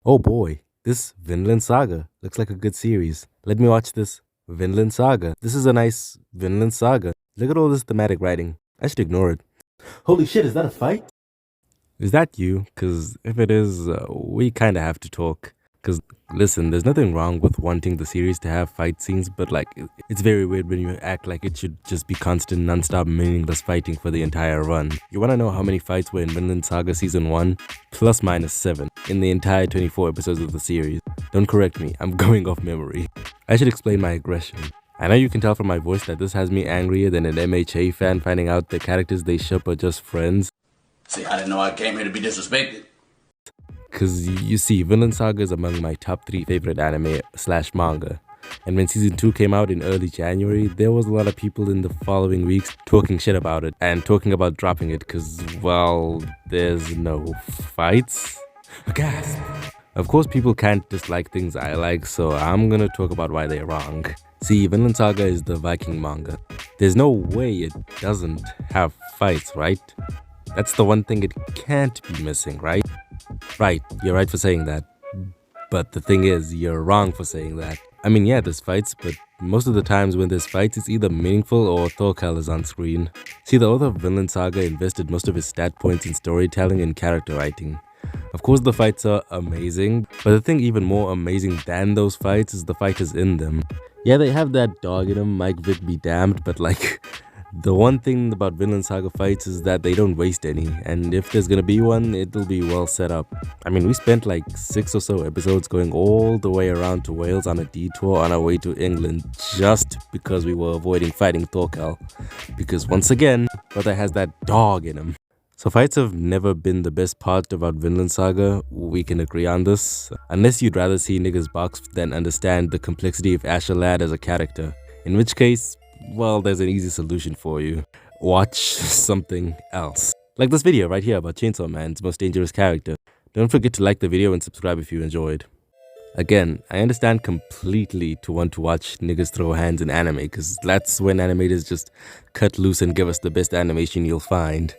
Oh boy, this Vinland Saga looks like a good series. Let me watch this Vinland Saga. This is a nice Vinland Saga. Look at all this thematic writing. I should ignore it. Holy shit, is that a fight? Is that you? Because if it is, we kind of have to talk. Because listen, there's nothing wrong with wanting the series to have fight scenes, but like, it's very weird when you act like it should just be constant, non-stop, meaningless fighting for the entire run. You want to know how many fights were in Vinland Saga Season 1? Plus minus 7 in the entire 24 episodes of the series. Don't correct me, I'm going off memory. I should explain my aggression. I know you can tell from my voice that this has me angrier than an MHA fan finding out the characters they ship are just friends. See, I didn't know I came here to be disrespected. Cause you see, Vinland Saga is among my top 3 favorite anime / manga. And when season 2 came out in early January, there was a lot of people in the following weeks talking shit about it and talking about dropping it cause, well, there's no fights. A gasp! Of course, people can't dislike things I like, so I'm gonna talk about why they're wrong. See, Vinland Saga is the Viking manga. There's no way it doesn't have fights, right? That's the one thing it can't be missing, right? Right, you're right for saying that. But the thing is, you're wrong for saying that. I mean, yeah, there's fights, but most of the times when there's fights, it's either meaningful or Thorkel is on screen. See, the author of Vinland Saga invested most of his stat points in storytelling and character writing. Of course, the fights are amazing, but the thing even more amazing than those fights is the fighters in them. Yeah, they have that dog in them, Mike Vick be damned, but like, the one thing about Vinland Saga fights is that they don't waste any, and if there's gonna be one, it'll be well set up. I mean, we spent like 6 or so episodes going all the way around to Wales on a detour on our way to England just because we were avoiding fighting Thorkel. Because once again, brother has that dog in him. So fights have never been the best part about Vinland Saga, we can agree on this. Unless you'd rather see niggas box than understand the complexity of Asher as a character. In which case, well, there's an easy solution for you. Watch something else. Like this video right here about Chainsaw Man's most dangerous character. Don't forget to like the video and subscribe if you enjoyed. Again, I understand completely to want to watch niggas throw hands in anime, cause that's when animators just cut loose and give us the best animation you'll find.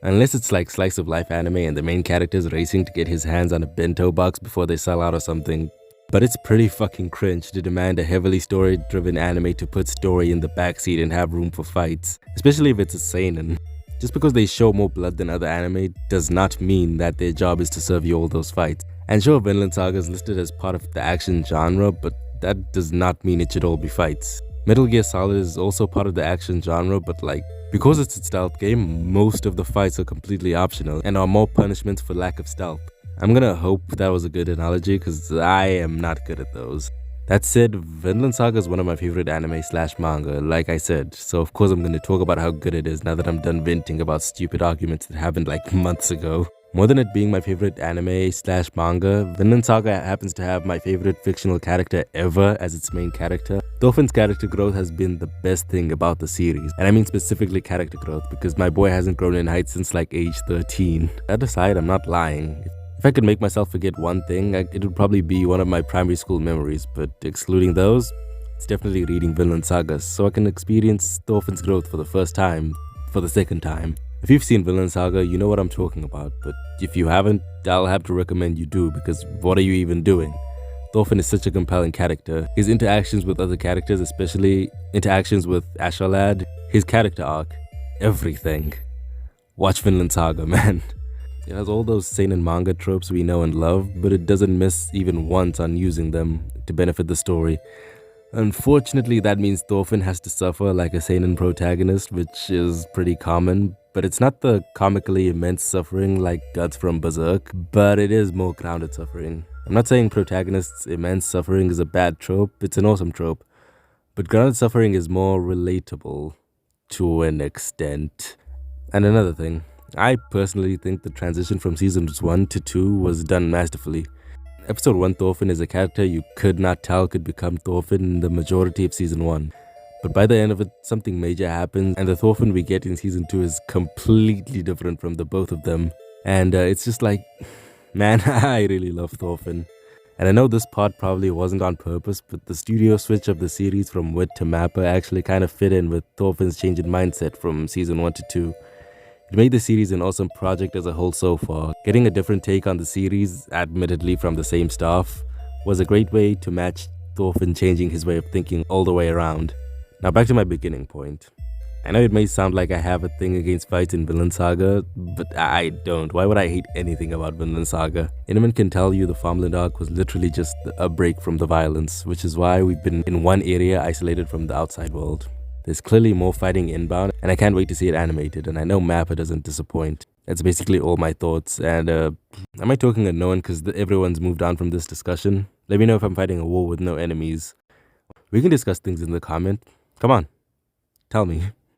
Unless it's like slice of life anime and the main character's racing to get his hands on a bento box before they sell out or something. But it's pretty fucking cringe to demand a heavily story-driven anime to put story in the backseat and have room for fights, especially if it's a seinen. Just because they show more blood than other anime does not mean that their job is to serve you all those fights. And sure, Vinland Saga is listed as part of the action genre, but that does not mean it should all be fights. Metal Gear Solid is also part of the action genre, but like, because it's a stealth game, most of the fights are completely optional and are more punishments for lack of stealth. I'm gonna hope that was a good analogy because I am not good at those. That said, Vinland Saga is one of my favorite anime / manga, like I said, so of course I'm gonna talk about how good it is now that I'm done venting about stupid arguments that happened like months ago. More than it being my favorite anime / manga, Vinland Saga happens to have my favorite fictional character ever as its main character. Thorfinn's character growth has been the best thing about the series, and I mean specifically character growth because my boy hasn't grown in height since like age 13. That aside, I'm not lying. If I could make myself forget one thing, it would probably be one of my primary school memories, but excluding those, it's definitely reading Vinland Saga so I can experience Thorfinn's growth for the first time, for the second time. If you've seen Vinland Saga, you know what I'm talking about, but if you haven't, I'll have to recommend you do because what are you even doing? Thorfinn is such a compelling character. His interactions with other characters, especially interactions with Asher, his character arc, everything. Watch Vinland Saga, man. It has all those seinen manga tropes we know and love, but it doesn't miss even once on using them to benefit the story. Unfortunately, that means Thorfinn has to suffer like a seinen protagonist, which is pretty common, but it's not the comically immense suffering like Guts from Berserk, but it is more grounded suffering. I'm not saying protagonist's immense suffering is a bad trope, it's an awesome trope, but grounded suffering is more relatable to an extent. And another thing, I personally think the transition from seasons 1 to 2 was done masterfully. Episode 1 Thorfinn is a character you could not tell could become Thorfinn in the majority of season 1. But by the end of it, something major happens and the Thorfinn we get in season 2 is completely different from the both of them. And it's just like, man, I really love Thorfinn. And I know this part probably wasn't on purpose, but the studio switch of the series from Wit to Mappa actually kind of fit in with Thorfinn's change in mindset from season 1 to 2. It made the series an awesome project as a whole so far. Getting a different take on the series, admittedly from the same staff, was a great way to match Thorfinn changing his way of thinking all the way around. Now back to my beginning point. I know it may sound like I have a thing against fights in Vinland Saga, but I don't. Why would I hate anything about Vinland Saga? Anyone can tell you the farmland arc was literally just a break from the violence, which is why we've been in one area isolated from the outside world. There's clearly more fighting inbound, and I can't wait to see it animated, and I know Mappa doesn't disappoint. That's basically all my thoughts, and am I talking unknown because everyone's moved on from this discussion? Let me know if I'm fighting a war with no enemies. We can discuss things in the comment. Come on, tell me.